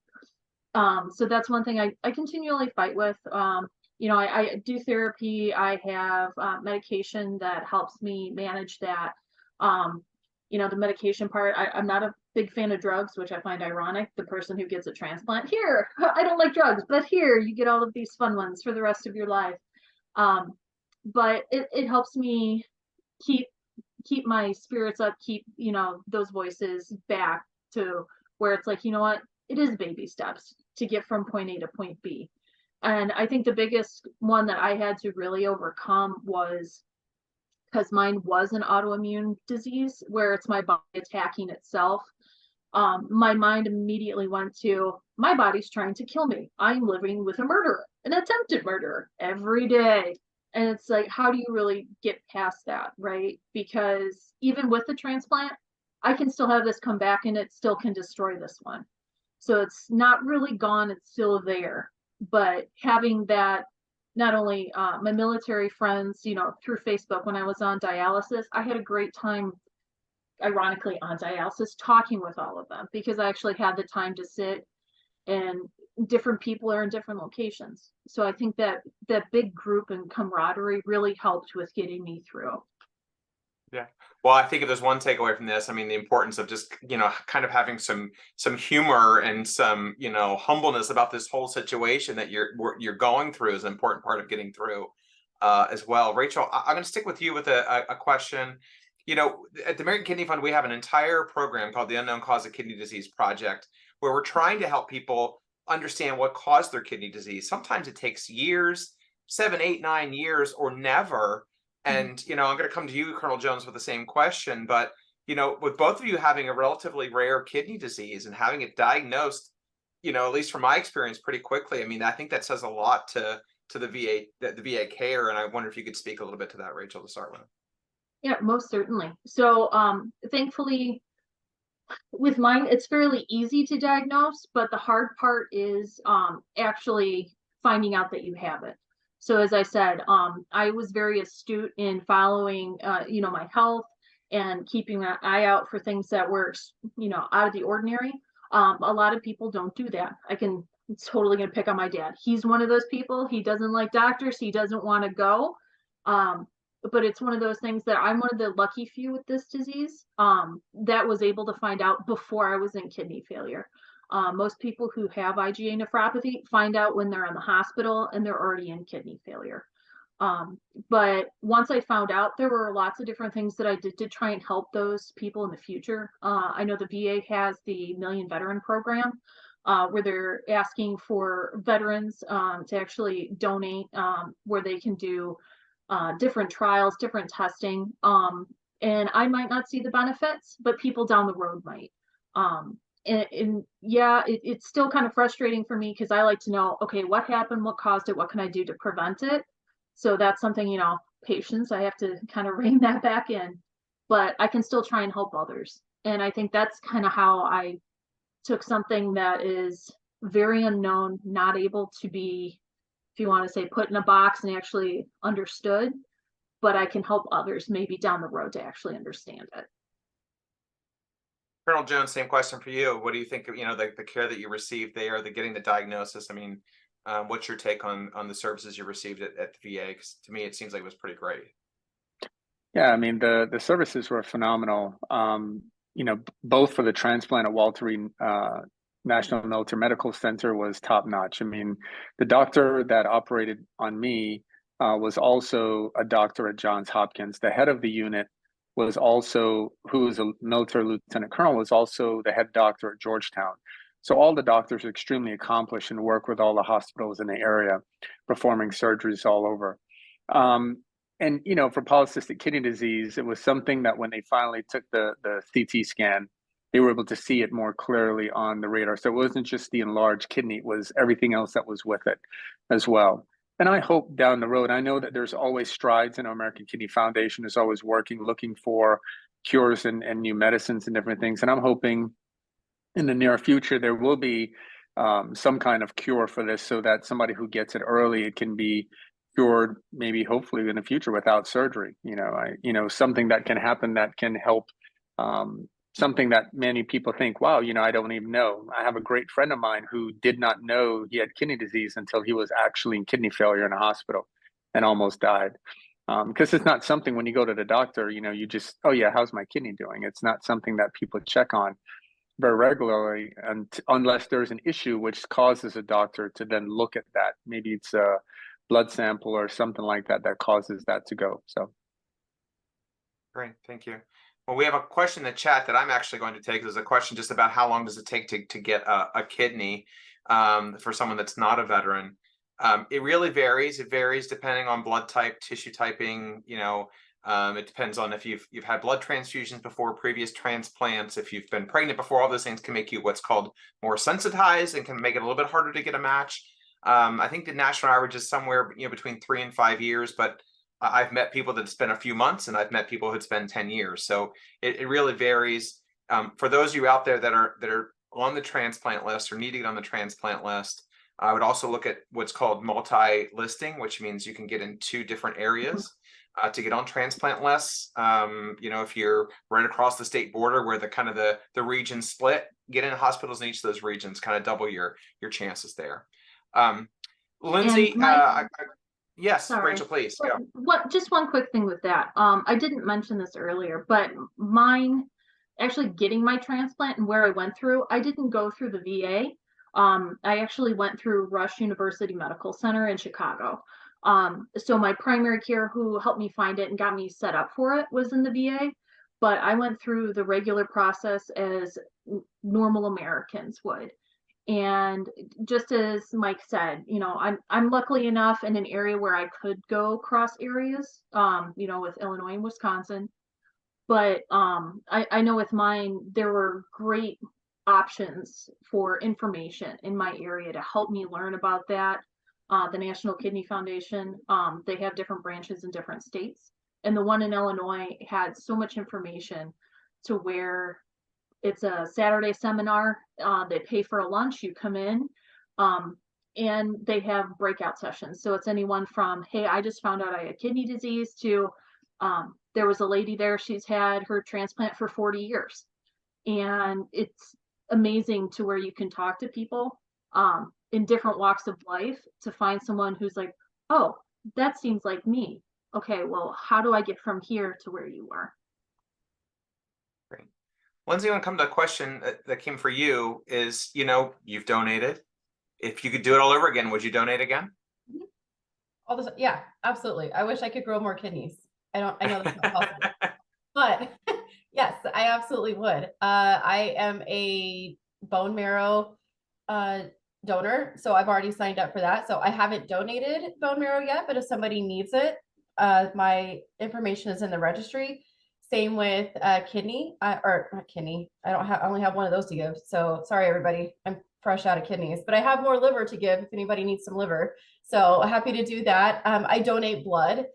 So that's one thing I continually fight with. You know, I do therapy. I have medication that helps me manage that. You know, the medication part, I'm not a big fan of drugs, which I find ironic. The person who gets a transplant, here, I don't like drugs, but here, you get all of these fun ones for the rest of your life. But it helps me keep my spirits up, keep, you know, those voices back to where it's like, you know what, it is baby steps to get from point A to point B. And I think the biggest one that I had to really overcome was, because mine was an autoimmune disease where it's my body attacking itself. My mind immediately went to, my body's trying to kill me. I'm living with a murderer, an attempted murderer, every day. And it's like, how do you really get past that, right? Because even with the transplant, I can still have this come back and it still can destroy this one. So it's not really gone, it's still there. But having that, not only my military friends, you know, through Facebook when I was on dialysis, I had a great time, ironically, on dialysis, talking with all of them because I actually had the time to sit, and different people are in different locations. So I think that that big group and camaraderie really helped with getting me through. Yeah. Well, I think if there's one takeaway from this, I mean, the importance of just, you know, kind of having some humor and some, you know, humbleness about this whole situation that you're going through is an important part of getting through as well. Rachel, I'm going to stick with you with a question. You know, at the American Kidney Fund, we have an entire program called the Unknown Cause of Kidney Disease Project, where we're trying to help people understand what caused their kidney disease. Sometimes it takes years, 7, 8, 9 years, or never. And, you know, I'm going to come to you, Colonel Jones, with the same question. But, you know, with both of you having a relatively rare kidney disease and having it diagnosed, you know, at least from my experience, pretty quickly, I mean, I think that says a lot to the VA care. And I wonder if you could speak a little bit to that, Rachel, to start with. Yeah, most certainly. So thankfully, with mine, it's fairly easy to diagnose, but the hard part is actually finding out that you have it. So as I said, I was very astute in following, you know, my health and keeping an eye out for things that were, you know, out of the ordinary. A lot of people don't do that. It's totally going to pick on my dad. He's one of those people. He doesn't like doctors. He doesn't want to go. But it's one of those things that I'm one of the lucky few with this disease that was able to find out before I was in kidney failure. Most people who have IgA nephropathy find out when they're in the hospital and they're already in kidney failure. But once I found out, there were lots of different things that I did to try and help those people in the future. I know the VA has the Million Veteran Program, where they're asking for veterans to actually donate, where they can do different trials, different testing. And I might not see the benefits, but people down the road might. And yeah, it's still kind of frustrating for me because I like to know, okay, what happened, what caused it, what can I do to prevent it? So that's something, you know, patience, I have to kind of rein that back in, but I can still try and help others. And I think that's kind of how I took something that is very unknown, not able to be, if you want to say, put in a box and actually understood, but I can help others maybe down the road to actually understand it. Colonel Jones, same question for you. What do you think of, you know, the care that you received there, the getting the diagnosis? I mean, what's your take on the services you received at the VA? Because to me, it seems like it was pretty great. Yeah, I mean, the services were phenomenal. You know, both for the transplant at Walter Reed National Military Medical Center was top notch. I mean, the doctor that operated on me was also a doctor at Johns Hopkins. The head of the unit was also, who was a military lieutenant colonel, was also the head doctor at Georgetown. So all the doctors are extremely accomplished and work with all the hospitals in the area, performing surgeries all over. And, you know, for polycystic kidney disease, it was something that when they finally took the CT scan, they were able to see it more clearly on the radar. So it wasn't just the enlarged kidney, it was everything else that was with it as well. And I hope down the road, I know that there's always strides, and American Kidney Foundation is always working, looking for cures and new medicines and different things. And I'm hoping in the near future, there will be some kind of cure for this, so that somebody who gets it early, it can be cured, maybe hopefully in the future without surgery. Something that can happen that can help, something that many people think, wow, I don't even know. I have a great friend of mine who did not know he had kidney disease until he was actually in kidney failure in a hospital and almost died. Because it's not something when you go to the doctor, you just, oh yeah, how's my kidney doing? It's not something that people check on very regularly, and unless there's an issue which causes a doctor to then look at that. Maybe it's a blood sample or something like that that causes that to go. So great, thank you. Well, we have a question in the chat that I'm actually going to take. There's a question just about how long does it take to get a kidney for someone that's not a veteran. It really varies. It varies depending on blood type, tissue typing. It depends on if you've had blood transfusions before, previous transplants, if you've been pregnant before. All those things can make you what's called more sensitized and can make it a little bit harder to get a match. I think the national average is somewhere between 3 and 5 years, but I've met people that spend a few months, and I've met people who spend 10 years. So it really varies. For those of you out there that are on the transplant list or need to get on the transplant list, I would also look at what's called multi-listing, which means you can get in 2 different areas to get on transplant lists. If you're right across the state border where the regions split, get in hospitals in each of those regions, kind of double your chances there. Lindsay, yes, sorry, Rachel, please. Just one quick thing with that. I didn't mention this earlier, but mine actually getting my transplant and where I went through, I didn't go through the VA. I actually went through Rush University Medical Center in Chicago. So my primary care, who helped me find it and got me set up for it, was in the VA, but I went through the regular process as normal Americans would. And just as Mike said, I'm luckily enough in an area where I could go cross areas, with Illinois and Wisconsin. But I know with mine, there were great options for information in my area to help me learn about that. The National Kidney Foundation, they have different branches in different states. And the one in Illinois had so much information to where it's a Saturday seminar. They pay for a lunch, you come in, and they have breakout sessions. So it's anyone from, hey, I just found out I had kidney disease, to there was a lady there, she's had her transplant for 40 years. And it's amazing to where you can talk to people in different walks of life to find someone who's like, oh, that seems like me. Okay, well, how do I get from here to where you are? Great. Lindsay, I want to come to a question that came for you is, you've donated. If you could do it all over again, would you donate again? All this, yeah, absolutely. I wish I could grow more kidneys. I know that's not possible, but yes, I absolutely would. I am a bone marrow donor, so I've already signed up for that. So I haven't donated bone marrow yet, but if somebody needs it, my information is in the registry. Same with kidney, or not kidney. I only have one of those to give. So sorry, everybody. I'm fresh out of kidneys, but I have more liver to give if anybody needs some liver. So happy to do that. I donate blood.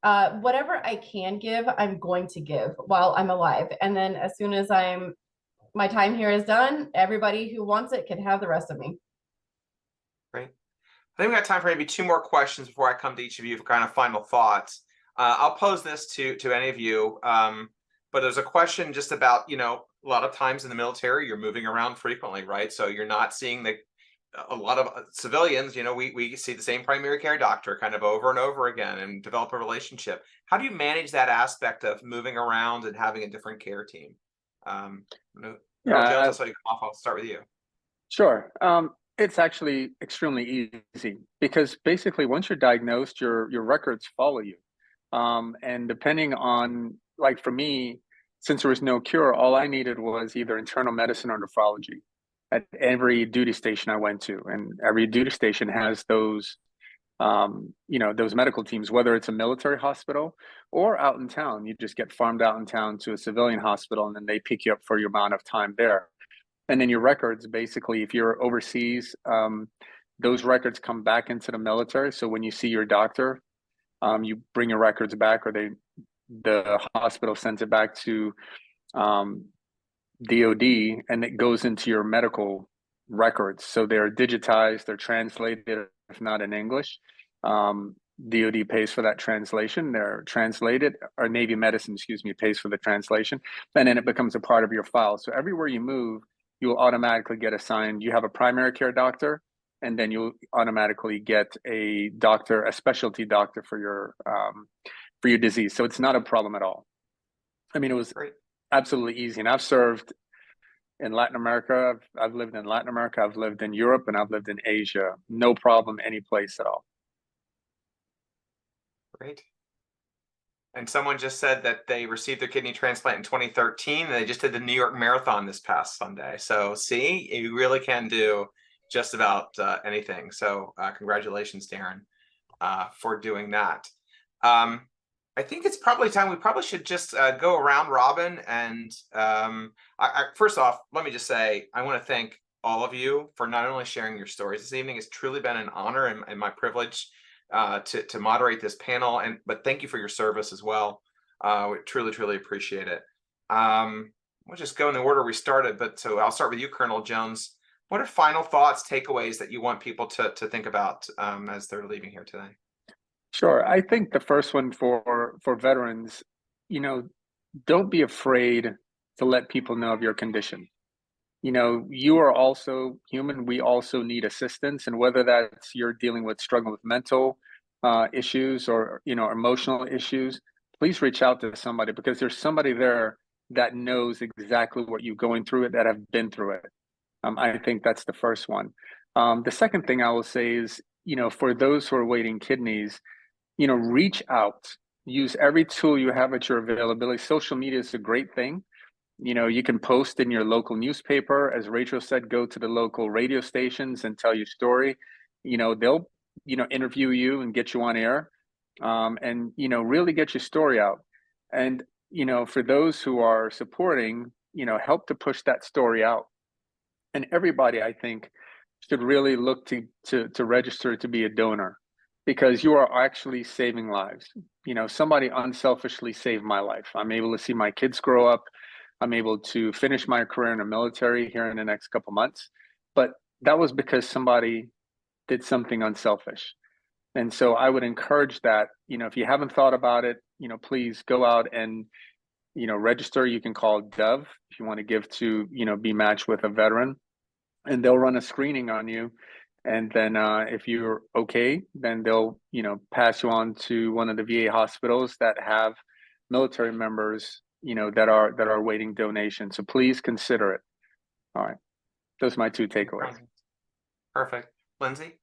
Whatever I can give, I'm going to give while I'm alive. And then as soon as my time here is done, everybody who wants it can have the rest of me. Great. I think we got time for maybe 2 more questions before I come to each of you for kind of final thoughts. I'll pose this to any of you, but there's a question just about, a lot of times in the military, you're moving around frequently, right? So you're not seeing a lot of civilians, we see the same primary care doctor kind of over and over again and develop a relationship. How do you manage that aspect of moving around and having a different care team? Jones, so you come off. I'll start with you. Sure. It's actually extremely easy, because basically once you're diagnosed, your records follow you. And depending on, like for me, since there was no cure, all I needed was either internal medicine or nephrology at every duty station I went to. And every duty station has those those medical teams, whether it's a military hospital or out in town. You just get farmed out in town to a civilian hospital, and then they pick you up for your amount of time there. And then your records, basically, if you're overseas, those records come back into the military. So when you see your doctor, you bring your records back, or the hospital sends it back to DOD, and it goes into your medical records. So they're digitized, they're translated, if not in English. DOD pays for that translation. They're translated, or Navy Medicine, excuse me, pays for the translation, and then it becomes a part of your file. So everywhere you move, you will automatically get assigned. You have a primary care doctor, and then you'll automatically get a doctor, a specialty doctor for your disease. So it's not a problem at all. I mean, it was Great. absolutely easy. And I've served in Latin America. I've lived in Latin America. I've lived in Europe, and I've lived in Asia. No problem any place at all. Great. And someone just said that they received their kidney transplant in 2013, and they just did the New York Marathon this past Sunday. So see, you really can do just about anything. So congratulations, Darren, for doing that. I think it's probably time. We probably should just go around robin. And first off, let me just say, I want to thank all of you for not only sharing your stories this evening. It's truly been an honor and my privilege to moderate this panel, but thank you for your service as well. We truly appreciate it. We'll just go in the order we started, but so I'll start with you, Colonel Jones. What are final thoughts, takeaways that you want people to think about as they're leaving here today? Sure. I think the first one for veterans, don't be afraid to let people know of your condition. You are also human. We also need assistance. And whether that's you're dealing with struggling with mental issues or, emotional issues, please reach out to somebody, because there's somebody there that knows exactly what you're going through it, that have been through it. I think that's the first one. The second thing I will say is, for those who are waiting kidneys, reach out, use every tool you have at your availability. Social media is a great thing. You can post in your local newspaper. As Rachel said, go to the local radio stations and tell your story. They'll, interview you and get you on air, and, really get your story out. And, for those who are supporting, help to push that story out. And everybody, I think, should really look to register to be a donor, because you are actually saving lives. Somebody unselfishly saved my life. I'm able to see my kids grow up. I'm able to finish my career in the military here in the next couple months. But that was because somebody did something unselfish. And so I would encourage that, if you haven't thought about it, please go out and, register. You can call Dove if you want to give to, be matched with a veteran, and they'll run a screening on you. And then if you're okay, then they'll, pass you on to one of the VA hospitals that have military members, that are waiting donations. So please consider it. All right. Those are my two takeaways. Perfect. Lindsay?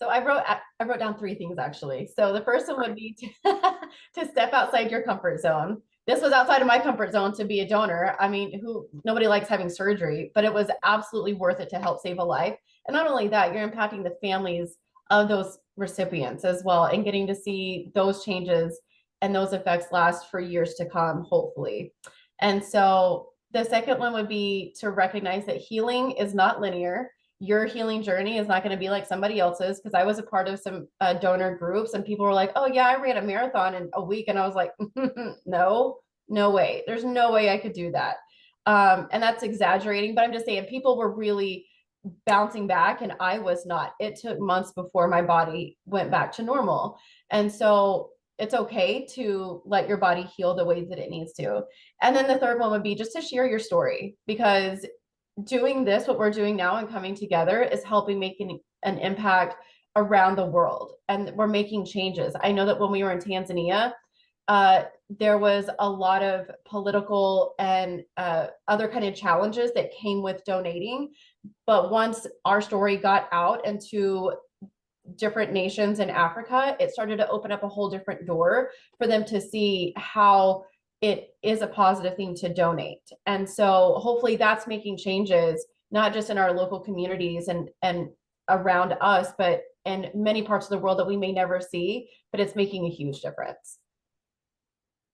So I wrote down three things, actually. So the first one would be to step outside your comfort zone. This was outside of my comfort zone to be a donor. I mean, nobody likes having surgery, but it was absolutely worth it to help save a life. And not only that, you're impacting the families of those recipients as well, and getting to see those changes and those effects last for years to come, hopefully. And so the second one would be to recognize that healing is not linear. Your healing journey is not going to be like somebody else's, because I was a part of some donor groups, and people were like, oh yeah, I ran a marathon in a week. And I was like, no way. There's no way I could do that. And that's exaggerating, but I'm just saying people were really bouncing back, and I was not. It took months before my body went back to normal. And so it's okay to let your body heal the way that it needs to. And then the third one would be just to share your story, because doing this, what we're doing now and coming together, is helping make an impact around the world. And we're making changes. I know that when we were in Tanzania, there was a lot of political and other kind of challenges that came with donating. But once our story got out into different nations in Africa, it started to open up a whole different door for them to see how it is a positive thing to donate. And so hopefully that's making changes, not just in our local communities and around us, but in many parts of the world that we may never see, but it's making a huge difference.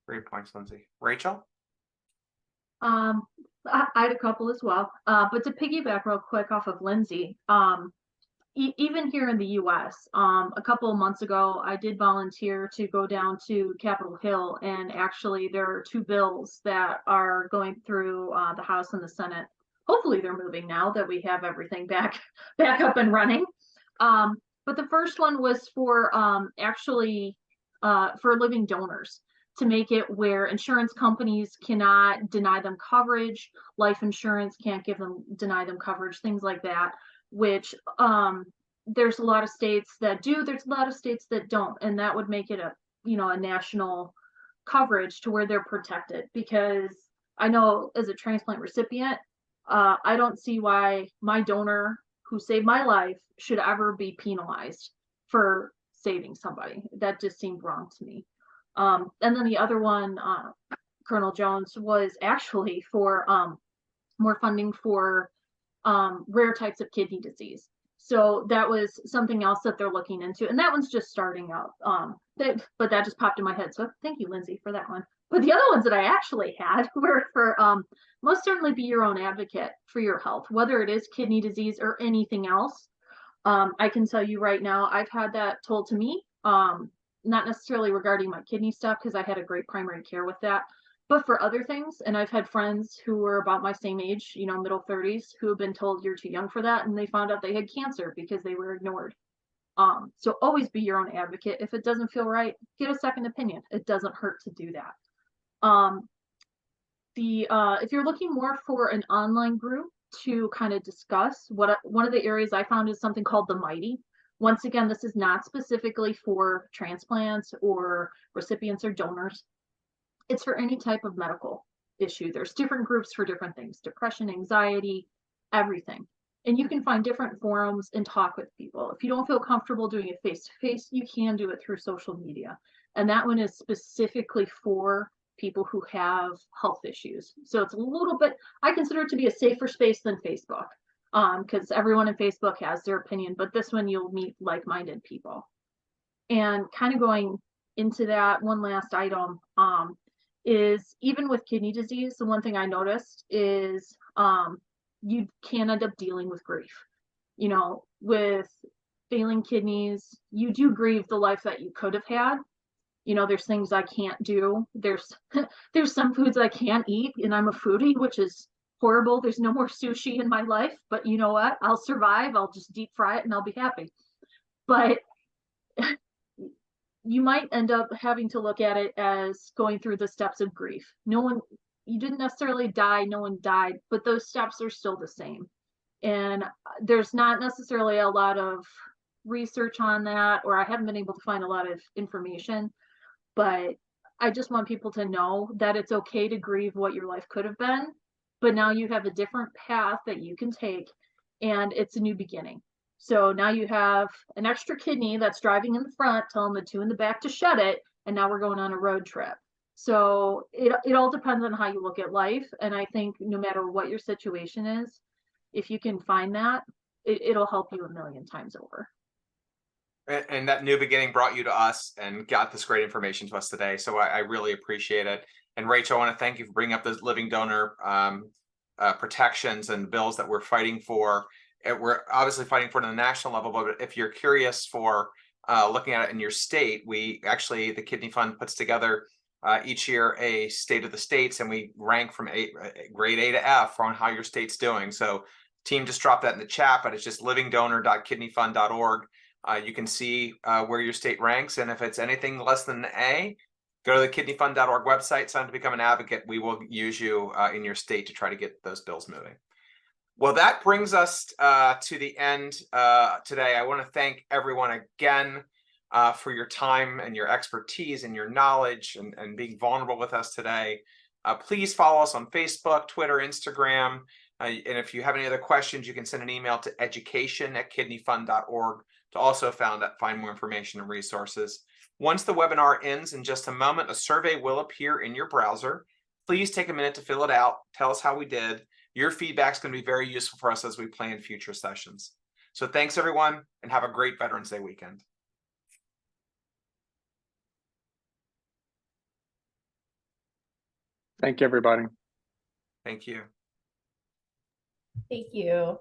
Great points, Lindsay. Rachel? I had a couple as well, but to piggyback real quick off of Lindsay, even here in the US, a couple of months ago, I did volunteer to go down to Capitol Hill, and actually there are 2 bills that are going through the House and the Senate. Hopefully they're moving now that we have everything back up and running. But the first one was for for living donors, to make it where insurance companies cannot deny them coverage, life insurance can't deny them coverage, things like that, which there's a lot of states that do, there's a lot of states that don't, and that would make it a national coverage to where they're protected. Because I know as a transplant recipient, I don't see why my donor who saved my life should ever be penalized for saving somebody. That just seemed wrong to me. And then the other one, Colonel Jones, was actually for more funding for rare types of kidney disease. So that was something else that they're looking into, and that one's just starting out. But that just popped in my head. So thank you, Lindsay, for that one. But the other ones that I actually had were for most certainly be your own advocate for your health, whether it is kidney disease or anything else. I can tell you right now, I've had that told to me. Not necessarily regarding my kidney stuff, because I had a great primary care with that, but for other things. And I've had friends who were about my same age, middle 30s, who have been told you're too young for that, and they found out they had cancer because they were ignored. So always be your own advocate. If it doesn't feel right, get a second opinion. It doesn't hurt to do that. If you're looking more for an online group to kind of discuss, one of the areas I found is something called the Mighty. Once again, this is not specifically for transplants or recipients or donors. It's for any type of medical issue. There's different groups for different things: depression, anxiety, everything. And you can find different forums and talk with people. If you don't feel comfortable doing it face-to-face, you can do it through social media. And that one is specifically for people who have health issues. So it's a little bit, I consider it to be a safer space than Facebook. Because everyone in Facebook has their opinion, but this one you'll meet like-minded people. And kind of going into that, one last item is, even with kidney disease, the one thing I noticed is you can end up dealing with grief. With failing kidneys, you do grieve the life that you could have had. There's things I can't do. There's some foods I can't eat, and I'm a foodie, which is horrible. There's no more sushi in my life, but you know what? I'll survive. I'll just deep fry it and I'll be happy. But you might end up having to look at it as going through the steps of grief. You didn't necessarily die, no one died, but those steps are still the same. And there's not necessarily a lot of research on that, or I haven't been able to find a lot of information, but I just want people to know that it's okay to grieve what your life could have been. But now you have a different path that you can take, and it's a new beginning. So now you have an extra kidney that's driving in the front, telling the 2 in the back to shut it, and now we're going on a road trip. So it all depends on how you look at life. And I think no matter what your situation is, if you can find that, it'll help you a million times over. And that new beginning brought you to us and got this great information to us today. So I really appreciate it. And Rachel, I want to thank you for bringing up the living donor protections and bills that we're fighting for. We're obviously fighting for it on the national level, but if you're curious for looking at it in your state, the Kidney Fund puts together each year a state of the states, and we rank from grade A to F on how your state's doing. So team just dropped that in the chat, but it's just livingdonor.kidneyfund.org. You can see where your state ranks, and if it's anything less than an A, go to the kidneyfund.org website, sign up to become an advocate. We will use you in your state to try to get those bills moving. Well, that brings us to the end today. I want to thank everyone again for your time and your expertise and your knowledge and being vulnerable with us today. Please follow us on Facebook, Twitter, Instagram. And if you have any other questions, you can send an email to education@kidneyfund.org to also find more information and resources. Once the webinar ends in just a moment, a survey will appear in your browser. Please take a minute to fill it out. Tell us how we did. Your feedback is going to be very useful for us as we plan future sessions. So thanks everyone, and have a great Veterans Day weekend. Thank you, everybody. Thank you. Thank you.